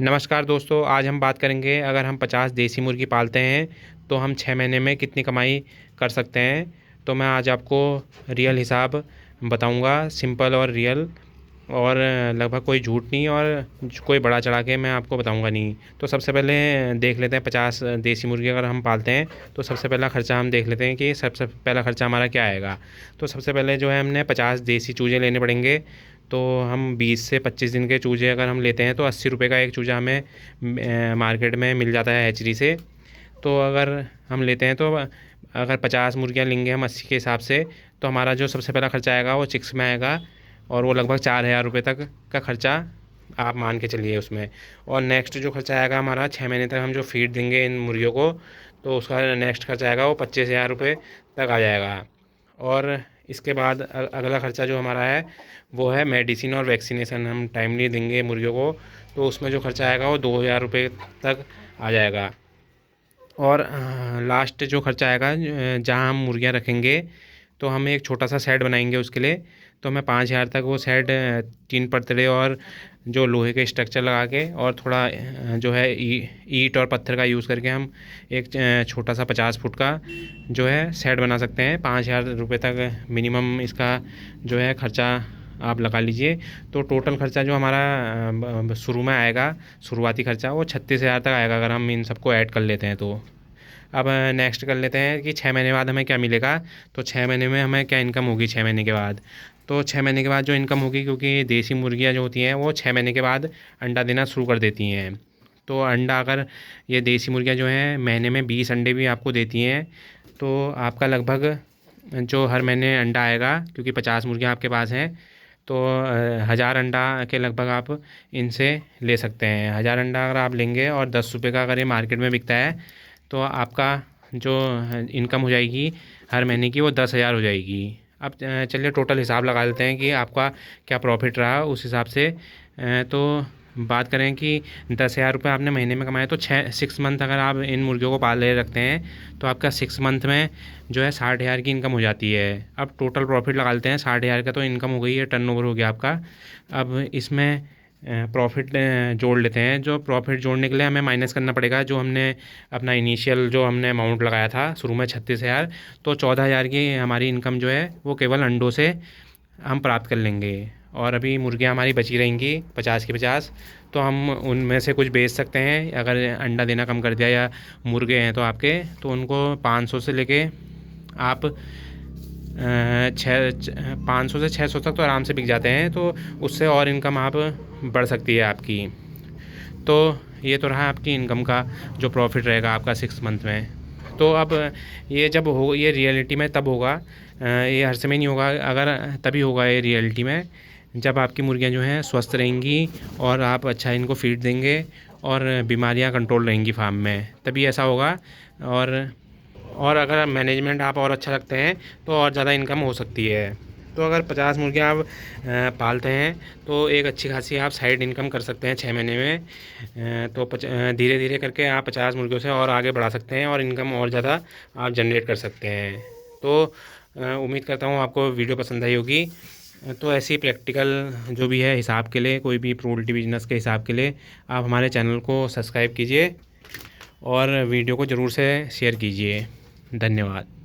नमस्कार दोस्तों, आज हम बात करेंगे अगर हम 50 देसी मुर्गी पालते हैं तो हम 6 महीने में कितनी कमाई कर सकते हैं। तो मैं आज आपको रियल हिसाब बताऊंगा, सिंपल और रियल, और लगभग कोई झूठ नहीं और कोई बड़ा चढ़ा के मैं आपको बताऊंगा नहीं। तो सबसे पहले देख लेते हैं 50 देसी मुर्गी अगर हम पालते हैं तो सबसे पहला ख़र्चा हम देख लेते हैं कि सबसे पहला ख़र्चा हमारा क्या आएगा। तो सबसे पहले जो है हमने 50 देसी चूज़े लेने पड़ेंगे। तो हम 20 से 25 दिन के चूज़े अगर हम लेते हैं तो 80 रुपये का एक चूज़ा हमें मार्केट में मिल जाता है हैचरी से। तो अगर हम लेते हैं तो अगर 50 मुर्गियाँ लेंगे हम 80 के हिसाब से, तो हमारा जो सबसे पहला ख़र्चा आएगा वो चिक्स में आएगा, और वो लगभग 4,000 रुपये तक का ख़र्चा आप मान के चलिए उसमें। और नेक्स्ट जो खर्चा आएगा हमारा 6 महीने तक हम जो फीड देंगे इन मुर्गियों को, तो उसका नेक्स्ट खर्चा आएगा वो 25,000 रुपये तक आ जाएगा। और इसके बाद अगला ख़र्चा जो हमारा है वो है मेडिसिन और वैक्सीनेशन हम टाइमली देंगे मुर्गियों को, तो उसमें जो खर्चा आएगा वो 2,000 रुपये तक आ जाएगा। और लास्ट जो खर्चा आएगा जहाँ हम मुर्गियाँ रखेंगे, तो हम एक छोटा सा शेड बनाएंगे उसके लिए। तो हमें 5,000 तक वो शेड 3 पतरे और जो लोहे के स्ट्रक्चर लगा के और थोड़ा जो है ईंट और पत्थर का यूज़ करके हम एक छोटा सा 50 फुट का जो है शेड बना सकते हैं। 5,000 रुपये तक मिनिमम इसका जो है ख़र्चा आप लगा लीजिए। तो टोटल ख़र्चा जो हमारा शुरू में आएगा, शुरुआती ख़र्चा, वो 36,000 तक आएगा अगर हम इन सबको ऐड कर लेते हैं तो। अब नेक्स्ट कर लेते हैं कि 6 महीने बाद हमें क्या मिलेगा। तो 6 महीने में हमें क्या इनकम होगी 6 महीने के बाद। तो 6 महीने के बाद जो इनकम होगी, क्योंकि देसी मुर्गियाँ जो होती हैं वो 6 महीने के बाद अंडा देना शुरू कर देती हैं। तो अंडा अगर ये देसी मुर्गियाँ जो हैं महीने में 20 अंडे भी आपको देती हैं, तो आपका लगभग जो हर महीने अंडा आएगा, क्योंकि 50 मुर्गियाँ आपके पास हैं, तो 1,000 अंडा के लगभग आप इनसे ले सकते हैं। 1,000 अंडा अगर आप लेंगे और 10 रुपये का अगर ये मार्केट में बिकता है, तो आपका जो इनकम हो जाएगी हर महीने की वो 10,000 हो जाएगी। अब चलिए टोटल हिसाब लगा लेते हैं कि आपका क्या प्रॉफिट रहा उस हिसाब से। तो बात करें कि 10,000 रुपये आपने महीने में कमाए, तो 6 मंथ अगर आप इन मुर्गियों को पाले रखते हैं तो आपका 6 मंथ में जो है 60,000 की इनकम हो जाती है। अब टोटल प्रॉफिट लगा लेते हैं 60,000 का, तो इनकम हो गई है, टर्नओवर हो गया आपका। अब इसमें प्रॉफिट जोड़ लेते हैं। जो प्रॉफिट जोड़ने के लिए हमें माइनस करना पड़ेगा जो हमने अपना इनिशियल जो हमने अमाउंट लगाया था शुरू में 36,000, तो 14,000 की हमारी इनकम जो है वो केवल अंडों से हम प्राप्त कर लेंगे। और अभी मुर्गियाँ हमारी बची रहेंगी 50 की 50, तो हम उनमें से कुछ बेच सकते हैं। अगर अंडा देना कम कर दिया या मुर्गे हैं तो आपके, तो उनको 500 से लेके आप 500 से 600 तक तो आराम से बिक जाते हैं। तो उससे और इनकम आप बढ़ सकती है आपकी। तो ये तो रहा आपकी इनकम का जो प्रॉफिट रहेगा आपका 6 मंथ में। तो अब ये जब हो, ये रियलिटी में तब होगा, ये हर समय नहीं होगा, अगर तभी होगा ये रियलिटी में जब आपकी मुर्गियाँ जो हैं स्वस्थ रहेंगी और आप अच्छा इनको फीड देंगे और बीमारियाँ कंट्रोल रहेंगी फार्म में, तभी ऐसा होगा। और अगर मैनेजमेंट आप और अच्छा रखते हैं तो और ज़्यादा इनकम हो सकती है। तो अगर 50 मुर्गियाँ आप पालते हैं तो एक अच्छी खासी आप साइड इनकम कर सकते हैं 6 महीने में। तो धीरे धीरे करके आप 50 मुर्गियों से और आगे बढ़ा सकते हैं और इनकम और ज़्यादा आप जनरेट कर सकते हैं। तो उम्मीद करता हूँ आपको वीडियो पसंद आई होगी। तो ऐसी प्रैक्टिकल जो भी है हिसाब के लिए, कोई भी पोल्ट्री बिजनेस के हिसाब के लिए, आप हमारे चैनल को सब्सक्राइब कीजिए और वीडियो को ज़रूर से शेयर कीजिए। धन्यवाद।